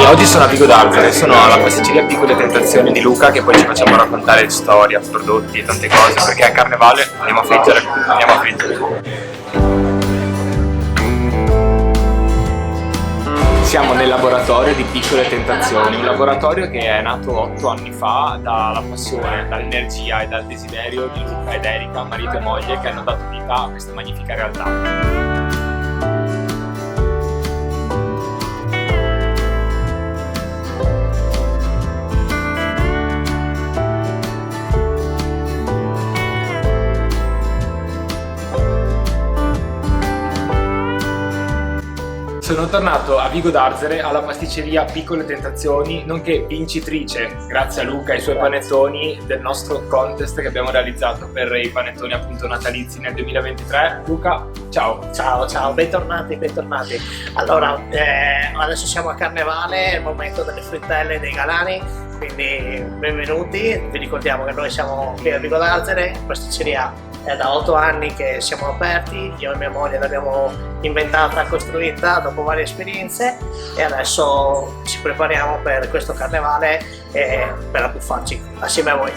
oggi sono a Vigo d'Arzere, sono alla pasticceria Piccole Tentazioni di Luca, che poi ci facciamo raccontare storia, prodotti e tante cose, perché a Carnevale andiamo a friggere, andiamo a friggere. Siamo nel laboratorio di Piccole Tentazioni, un laboratorio che è nato 8 anni fa dalla passione, dall'energia e dal desiderio di Luca ed Erika, marito e moglie, che hanno dato vita a questa magnifica realtà. Sono tornato a Vigo d'Arzere alla pasticceria Piccole Tentazioni, nonché vincitrice, grazie a Luca e ai suoi panettoni, del nostro contest che abbiamo realizzato per i panettoni appunto natalizi nel 2023. Luca, ciao! Ciao, bentornati. Allora, adesso siamo a Carnevale, è il momento delle frittelle e dei galani, quindi benvenuti. Vi ricordiamo che noi siamo qui a Vigo d'Arzere, pasticceria. È da 8 anni che siamo aperti, io e mia moglie l'abbiamo inventata, costruita dopo varie esperienze e adesso ci prepariamo per questo carnevale per abbuffarci assieme a voi.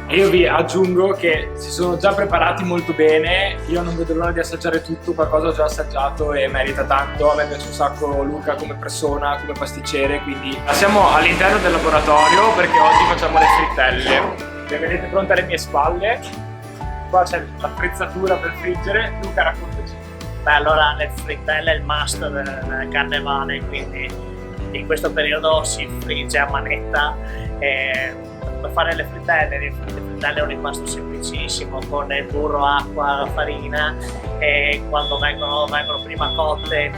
E io vi aggiungo che si sono già preparati molto bene, io non vedo l'ora di assaggiare tutto, qualcosa ho già assaggiato e merita tanto, a me piace un sacco Luca come persona, come pasticcere, quindi siamo all'interno del laboratorio perché oggi facciamo le frittelle. Le vedete pronte alle mie spalle. Qua c'è l'attrezzatura per friggere. Luca, raccontaci. Beh, allora le frittelle è il must del carnevale, quindi in questo periodo si frigge a manetta. Per fare le frittelle è un impasto semplicissimo con il burro, acqua, farina, e quando vengono prima cotte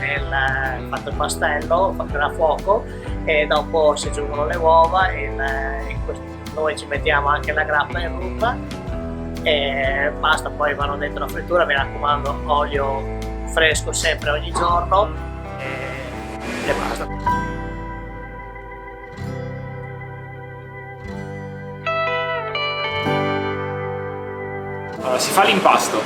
fatto il pastello, fatto a fuoco, e dopo si aggiungono le uova e noi ci mettiamo anche la grappa in ruppa e basta, poi vanno dentro la frittura, mi raccomando, olio fresco sempre ogni giorno e basta. Allora, si fa l'impasto,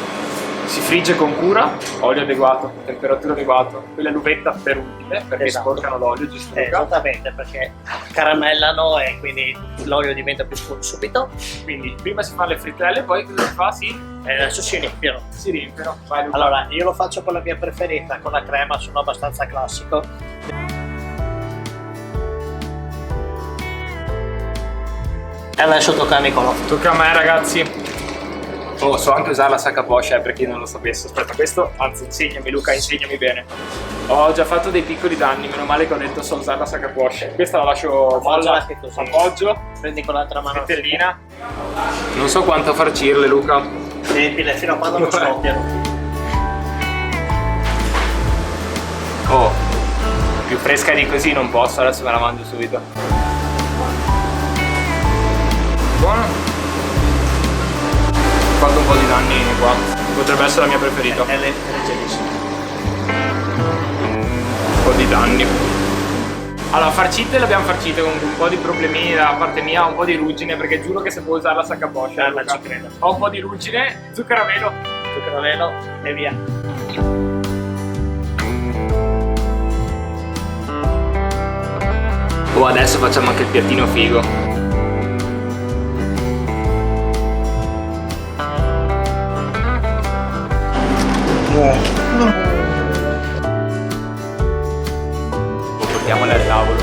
si frigge con cura, olio adeguato, temperatura adeguata, quella l'uvetta per ultime perché esatto. Sporcano l'olio, giusto Luca? Esattamente, perché caramellano e quindi l'olio diventa più scuro subito. Quindi prima si fa le frittelle, poi cosa si fa? Adesso si riempiono. Si riempiono. Vai, Luca. Allora, io lo faccio con la mia preferita, con la crema, sono abbastanza classico. E adesso tocca a Nicolò. Tocca a me, ragazzi. Oh, so anche usare la sacca poscia, per chi non lo sapesse. Aspetta, questo, anzi, insegnami Luca, insegnami bene. Ho già fatto dei piccoli danni, meno male che ho detto so usare la sacca poscia. Questa la lascio molla, appoggio, prendi con l'altra mano frittellina. Non so quanto farcirle, Luca. Riempile fino a quando non scoppiano. Oh, più fresca di così non posso, adesso me la mangio subito. Buono. Ho fatto un po' di danni qua, potrebbe essere la mia preferita. È leggerissima. Un po' di danni. Allora, farcite le abbiamo farcite con un po' di problemini da parte mia, un po' di ruggine, perché giuro che se puoi usare la sacca poscia. Ma ci credo. Ho un po' di ruggine, zucchero a velo. Zucchero a velo e via. Oh, adesso facciamo anche il piattino figo. Portiamole al tavolo.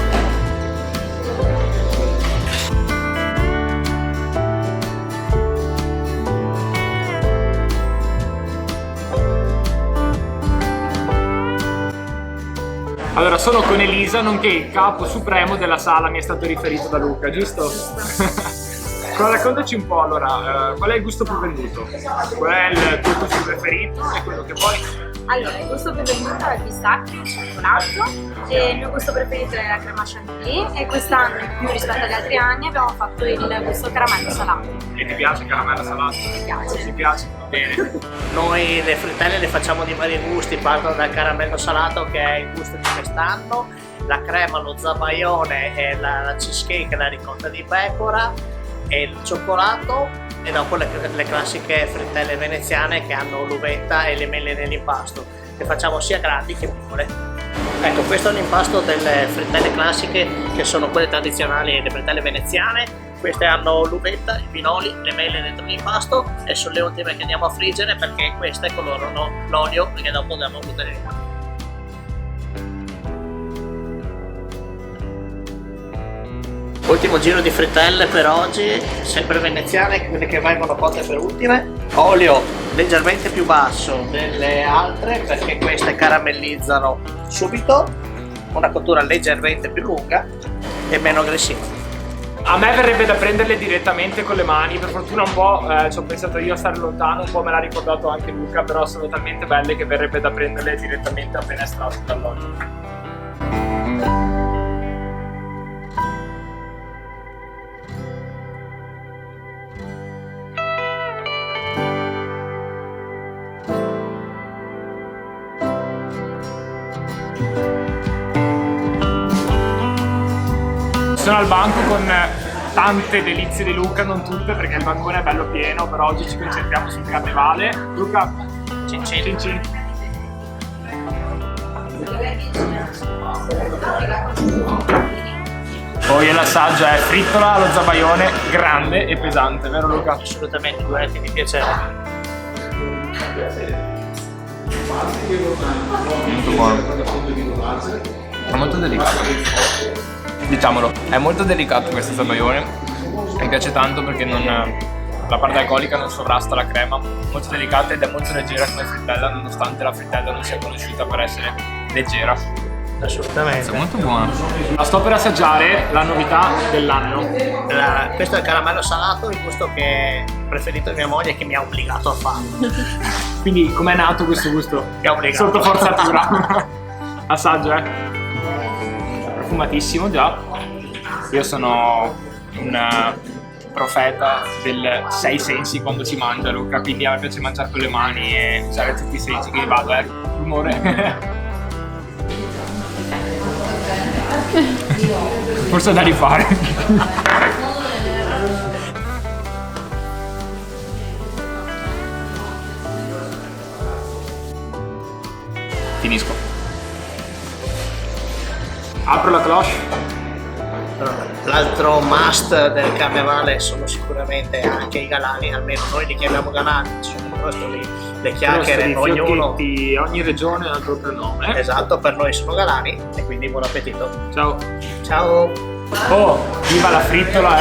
Allora, sono con Elisa, nonché il capo supremo della sala, mi è stato riferito da Luca, giusto? Raccontaci un po', allora, qual è il gusto più venduto? Qual è il tuo gusto preferito e quello che vuoi? Allora, il gusto più venduto è il pistacchio, il cioccolato, e il mio gusto preferito è la crema chantilly, e quest'anno, più rispetto agli altri anni, abbiamo fatto il gusto caramello salato. E ti piace il caramello salato? Mi piace. Ti piace? Bene. Noi le frittelle le facciamo di vari gusti, partono dal caramello salato che è il gusto di quest'anno, la crema, lo zabaione e la cheesecake, la ricotta di pecora e il cioccolato, e dopo le classiche frittelle veneziane che hanno l'uvetta e le mele nell'impasto, che facciamo sia grandi che piccole. Ecco, questo è un impasto delle frittelle classiche, che sono quelle tradizionali, le frittelle veneziane. Queste hanno l'uvetta, i pinoli, le mele dentro l'impasto, e sono le ultime che andiamo a friggere perché queste colorano l'olio che dopo andiamo a buttare. Ultimo giro di frittelle per oggi, sempre veneziane, quelle che vengono cotte per ultime. Olio leggermente più basso delle altre perché queste caramellizzano subito, una cottura leggermente più lunga e meno aggressiva. A me verrebbe da prenderle direttamente con le mani, per fortuna un po' ci ho pensato io a stare lontano, un po' me l'ha ricordato anche Luca, però sono talmente belle che verrebbe da prenderle direttamente appena estratte dall'olio. Sono al banco con tante delizie di Luca, non tutte perché il bancone è bello pieno, però oggi ci concentriamo sul carnevale. Luca, Cin cin. cin cin. Poi l'assaggio è frittola allo zabaione, grande e pesante, vero Luca? Assolutamente, guarda, mi piace. Molto buono. È molto delicato. Diciamolo, è molto delicato questo zabaione. Mi piace tanto perché la parte alcolica non sovrasta la crema. Molto delicata ed è molto leggera come frittella, nonostante la frittella non sia conosciuta per essere leggera. Assolutamente. È molto buona. La sto per assaggiare la novità dell'anno. Questo è il caramello salato, il gusto che preferito di mia moglie e che mi ha obbligato a farlo. Quindi com'è nato questo gusto? Mi ha obbligato. Sotto forzatura. Assaggio, profumatissimo già. Io sono un profeta del 6 sensi quando si mangia, Luca, quindi a me piace mangiare con le mani e usare tutti i sensi che vado, rumore. Forse è da rifare. Finisco. Apro la cloche. L'altro must del carnevale sono sicuramente anche i galani, almeno noi li chiamiamo galani, sono proprio le chiacchiere, ognuno. Ogni regione ha il proprio nome. Esatto, per noi sono galani e quindi buon appetito. Ciao. Ciao! Oh, viva la frittola,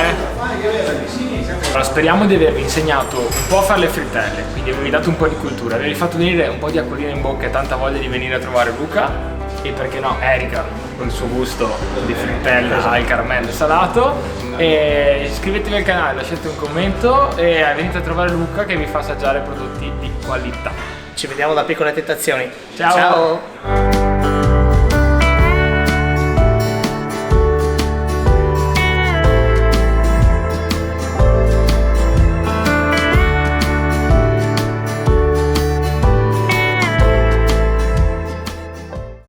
Allora, speriamo di avervi insegnato un po' a fare le frittelle, quindi avervi dato un po' di cultura, avervi fatto venire un po' di acquolina in bocca e tanta voglia di venire a trovare Luca e perché no, Erika con il suo gusto di frittelle al caramello salato. E iscrivetevi al canale, lasciate un commento e venite a trovare Luca che vi fa assaggiare prodotti di qualità. Ci vediamo da Piccole Tentazioni. Ciao. Ciao.